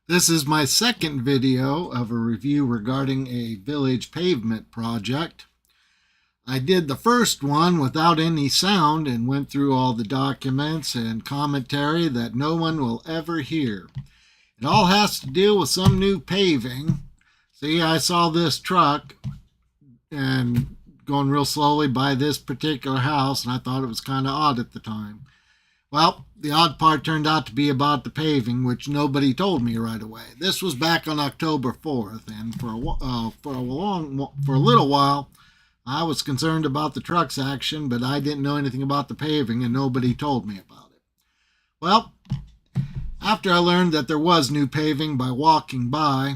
This is my second video of a review regarding a village pavement project. I did the first one without any sound and went through all the documents and commentary that no one will ever hear. It all has to do with some new paving. See, I saw this truck and going real slowly by this particular house, and I thought it was kind of odd at the time. Well, the odd part turned out to be about the paving, which nobody told me right away. This was back on October 4th, and for a little while, I was concerned about the truck's action, but I didn't know anything about the paving, and nobody told me about it. Well, after I learned that there was new paving by walking by,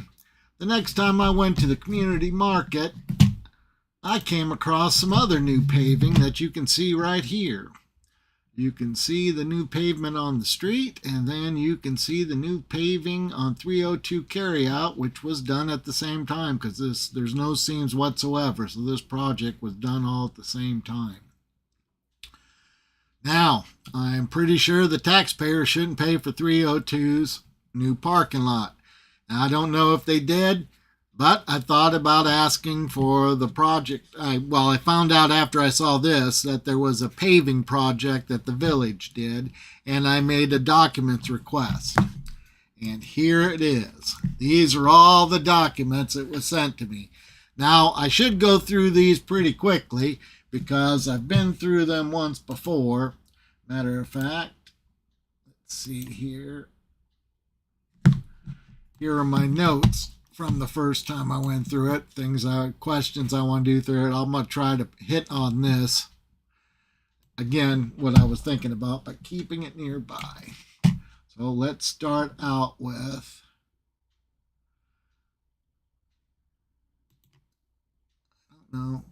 the next time I went to the community market, I came across some other new paving that you can see right here. You can see the new pavement on the street, and then you can see the new paving on 302 carryout, which was done at the same time because there's no seams whatsoever. So this project was done all at the same time. Now, I'm pretty sure the taxpayer shouldn't pay for 302's new parking lot. Now, I don't know if they did, but I thought about asking for the project. I found out after I saw this that there was a paving project that the village did, and I made a documents request. And here it is. These are all the documents that was sent to me. Now, I should go through these pretty quickly because I've been through them once before. Matter of fact, let's see here. Here are my notes from the first time I went through it, questions I want to do through it. I'm going to try to hit on this. Again, what I was thinking about, but keeping it nearby. So let's start out with, I don't know.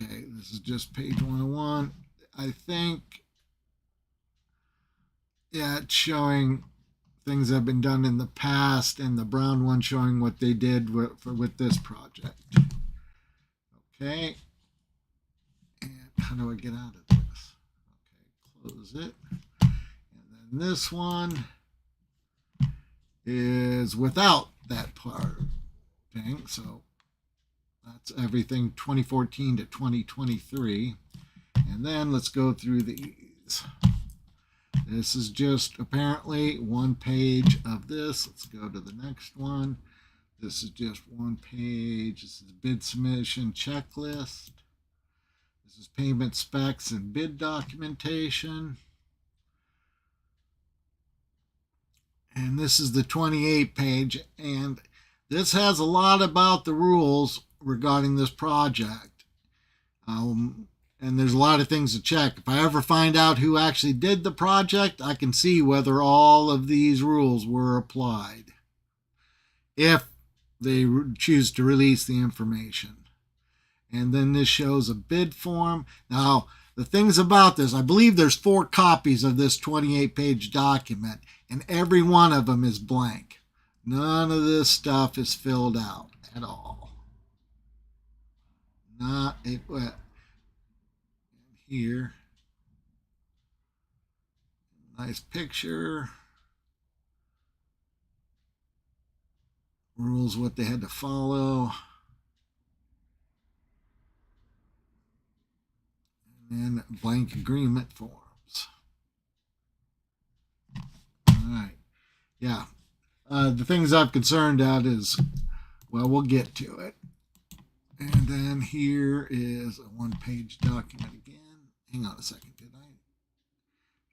Okay, this is just page 101. I think, yeah, it's showing things that have been done in the past, and the brown one showing what they did with this project. Okay, and how do I get out of this? Okay, close it. And then this one is without that part thing, so that's everything 2014 to 2023. And then let's go through these. This is just apparently one page of this. Let's go to the next one. This is just one page. This is bid submission checklist. This is payment specs and bid documentation. And this is the 28 page. And this has a lot about the rules regarding this project. And there's a lot of things to check. If I ever find out who actually did the project, I can see whether all of these rules were applied, if they choose to release the information. And then this shows a bid form. Now, the things about this, I believe there's 4 copies of this 28-page document, and every one of them is blank. None of this stuff is filled out at all. Not a... Here, nice picture, rules, what they had to follow, and then blank agreement forms. All right, yeah, the things I'm concerned at is, well, we'll get to it. And then here is a one-page document again. Hang on a second, did I?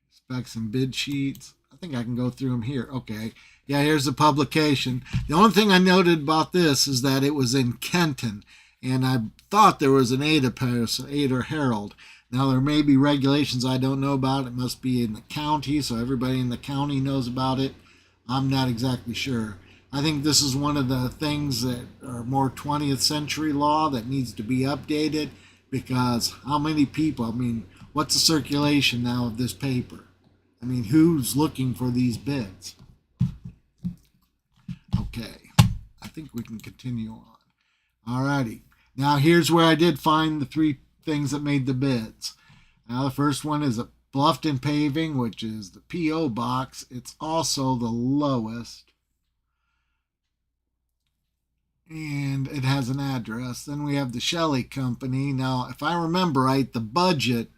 Specs and bid sheets. I think I can go through them here. Okay. Yeah, here's the publication. The only thing I noted about this is that it was in Kenton, and I thought there was an Ada Herald. Now, there may be regulations I don't know about. It must be in the county, so everybody in the county knows about it. I'm not exactly sure. I think this is one of the things that are more 20th century law that needs to be updated, because how many people, I mean, what's the circulation now of this paper? I mean, who's looking for these bids? Okay, I think we can continue on. All righty. Now here's where I did find the 3 things that made the bids. Now the first one is a Bluffton Paving, which is the P.O. box. It's also the lowest. and it has an address. Then we have the Shelley Company. Now, if I remember right, the budget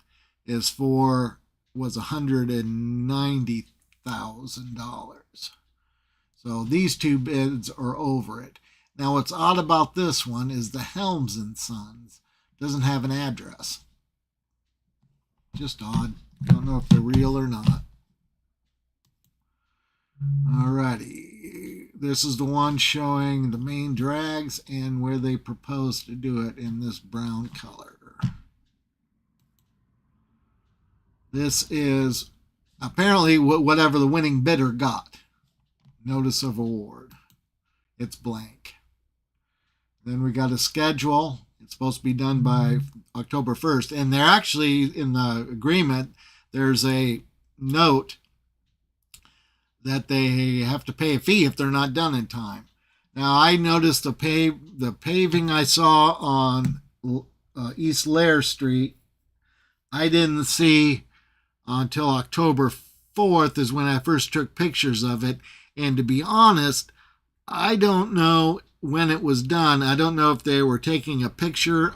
was $190,000. So these two bids are over it. Now, what's odd about this one is the Helms and Sons doesn't have an address. Just odd. Don't know if they're real or not. Alrighty. This is the one showing the main drags and where they propose to do it in this brown color. This is apparently whatever the winning bidder got. Notice of award. It's blank. Then we got a schedule. It's supposed to be done by October 1st. And they're actually, in the agreement, there's a note that they have to pay a fee if they're not done in time. Now, I noticed the paving I saw on East Lair Street, I didn't see until October 4th is when I first took pictures of it. And to be honest, I don't know when it was done. I don't know if they were taking a picture,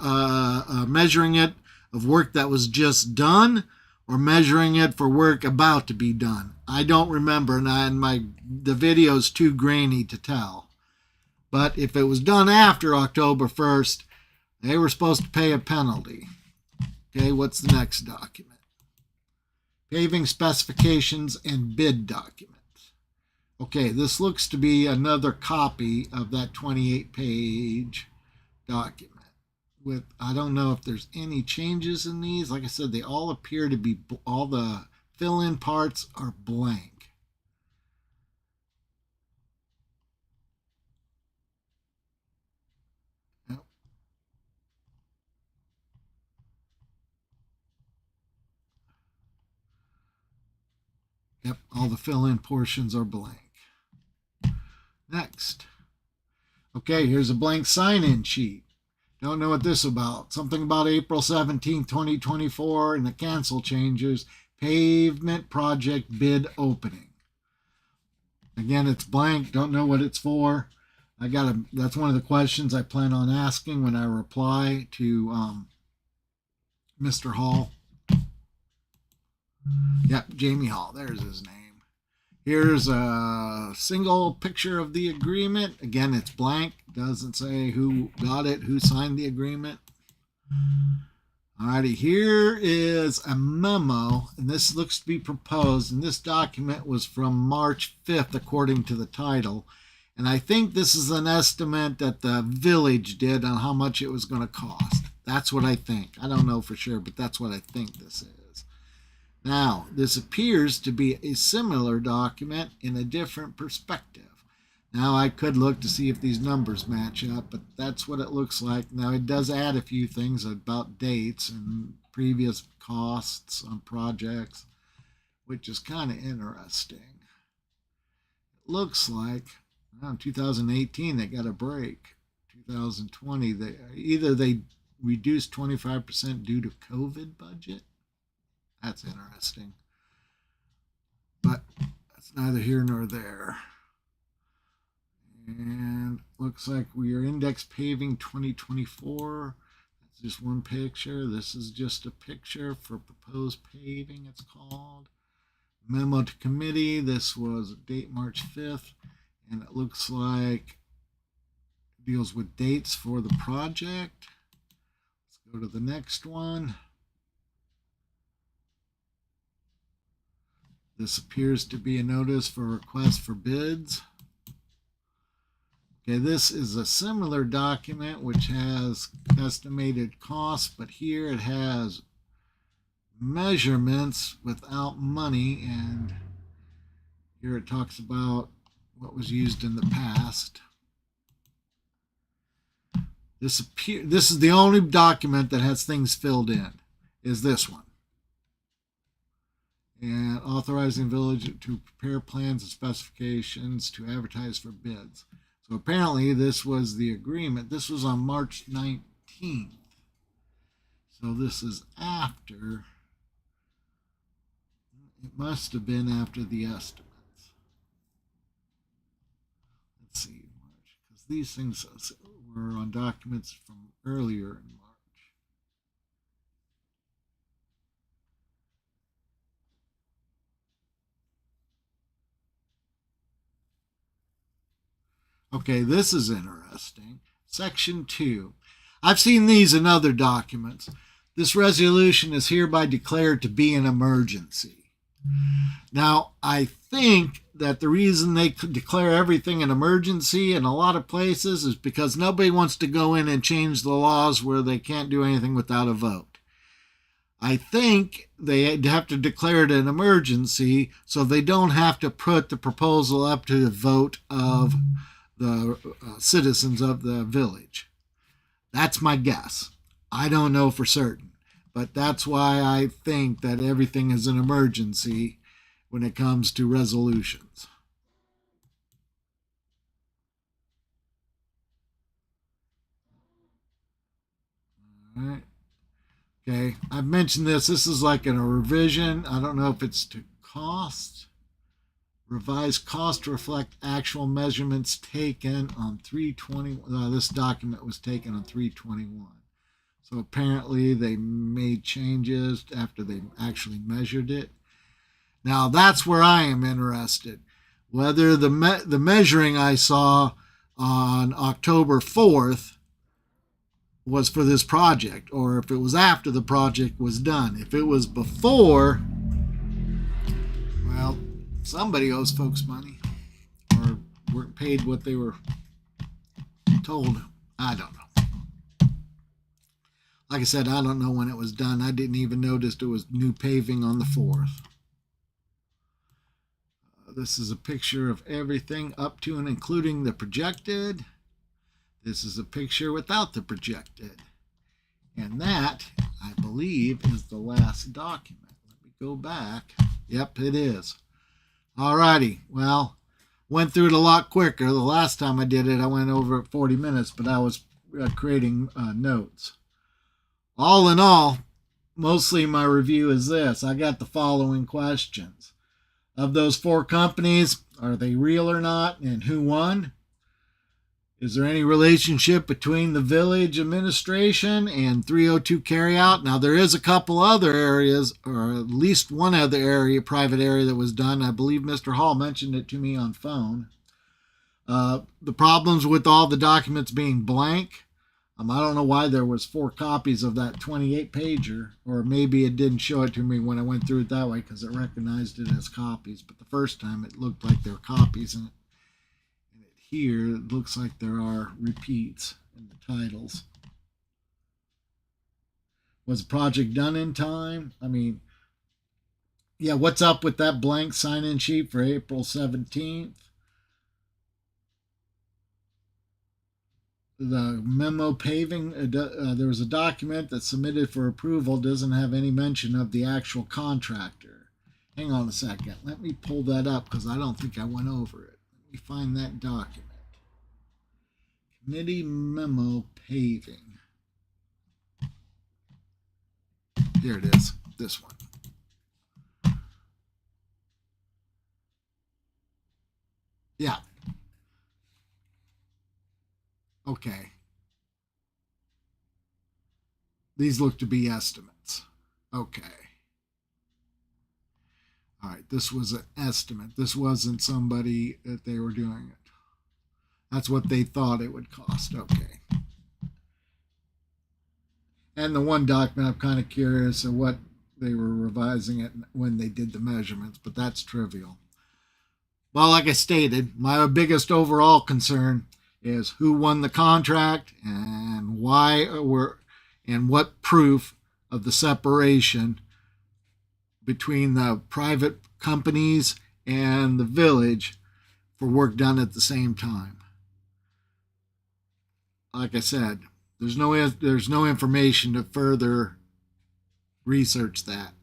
measuring it of work that was just done, or measuring it for work about to be done. I don't remember, and the video's too grainy to tell. But if it was done after October 1st, they were supposed to pay a penalty. Okay, what's the next document? Paving specifications and bid documents. Okay, this looks to be another copy of that 28-page document. I don't know if there's any changes in these. Like I said, they all appear to be, all the fill-in parts are blank. Yep, all the fill-in portions are blank. Next. Okay, here's a blank sign-in sheet. Don't know what this is about. Something about April 17, 2024 and the cancel changes. Pavement project bid opening. Again, it's blank. Don't know what it's for. That's one of the questions I plan on asking when I reply to Mr. Hall. Yep, Jamie Hall. There's his name. Here's a single picture of the agreement. Again, it's blank. Doesn't say who got it, who signed the agreement. Alrighty, here is a memo, and this looks to be proposed, and this document was from March 5th, according to the title. And I think this is an estimate that the village did on how much it was going to cost. That's what I think. I don't know for sure, but that's what I think this is. Now, this appears to be a similar document in a different perspective. Now, I could look to see if these numbers match up, but that's what it looks like. Now, it does add a few things about dates and previous costs on projects, which is kind of interesting. It looks like around 2018 they got a break. 2020, they reduced 25% due to COVID budget. That's interesting. But that's neither here nor there. And looks like we are index paving 2024. That's just one picture. This is just a picture for proposed paving, it's called. Memo to committee. This was date March 5th. And it looks like it deals with dates for the project. Let's go to the next one. This appears to be a notice for request for bids. Okay, this is a similar document which has estimated costs, but here it has measurements without money, and here it talks about what was used in the past. This is the only document that has things filled in, is this one. And authorizing village to prepare plans and specifications to advertise for bids. So apparently this was the agreement. This was on March 19th. So this is after. It must have been after the estimates. Let's see, March, because These things were on documents from earlier in March. Okay, this is interesting. Section 2. I've seen these in other documents. This resolution is hereby declared to be an emergency. Now, I think that the reason they declare everything an emergency in a lot of places is because nobody wants to go in and change the laws where they can't do anything without a vote. I think they have to declare it an emergency so they don't have to put the proposal up to the vote of the citizens of the village. That's my guess. I don't know for certain, but that's why I think that everything is an emergency when it comes to resolutions. All right. Okay, I've mentioned this. This is like in a revision. I don't know if it's to cost. Revised cost to reflect actual measurements taken on 3/20. This document was taken on 3/21. So apparently they made changes after they actually measured it. Now that's where I am interested. Whether the measuring I saw on October 4th was for this project, or if it was after the project was done. If it was before, well, somebody owes folks money or weren't paid what they were told. I don't know. Like I said, I don't know when it was done. I didn't even notice it was new paving on the 4th. This is a picture of everything up to and including the projected. This is a picture without the projected. And that, I believe, is the last document. Let me go back. Yep, it is. Alrighty, well, went through it a lot quicker. The last time I did it, I went over at 40 minutes, but I was creating notes. All in all, mostly my review is this. I got the following questions. Of those 4 companies, are they real or not, and who won? Is there any relationship between the village administration and 302 carryout? Now, there is a couple other areas, or at least one other area, private area that was done. I believe Mr. Hall mentioned it to me on phone. The problems with all the documents being blank. I don't know why there was 4 copies of that 28-pager, or maybe it didn't show it to me when I went through it that way because it recognized it as copies. But the first time it looked like there were copies, and here it looks like there are repeats in the titles. Was the project done in time? I mean, yeah, what's up with that blank sign-in sheet for April 17th? The memo paving, there was a document that's submitted for approval, doesn't have any mention of the actual contractor. Hang on a second. Let me pull that up because I don't think I went over it. Let me find that document. Committee memo paving. Here it is, this one. Yeah. Okay. These look to be estimates. Okay. All right, this was an estimate. This wasn't somebody that they were doing it. That's what they thought it would cost. Okay. And the one document, I'm kind of curious of what they were revising it when they did the measurements, but that's trivial. Well, like I stated, my biggest overall concern is who won the contract and why and what proof of the separation between the private companies and the village for work done at the same time. Like I said, there's no information to further research that.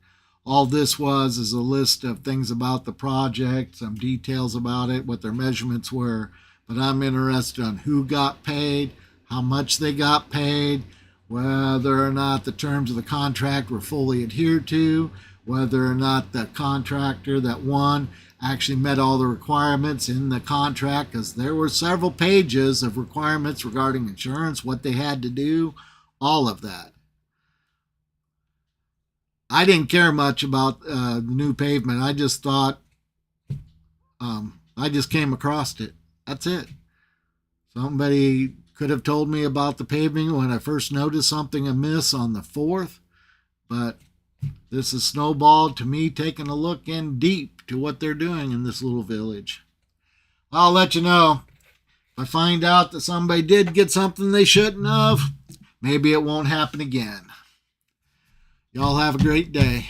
All this is a list of things about the project, some details about it, what their measurements were, but I'm interested on who got paid, how much they got paid, whether or not the terms of the contract were fully adhered to, whether or not the contractor that won actually met all the requirements in the contract, because there were several pages of requirements regarding insurance, what they had to do, all of that. I didn't care much about the new pavement. I just thought, I just came across it. That's it. Somebody could have told me about the paving when I first noticed something amiss on the 4th, but this has snowballed to me taking a look in deep to what they're doing in this little village. I'll let you know. If I find out that somebody did get something they shouldn't have, maybe it won't happen again. Y'all have a great day.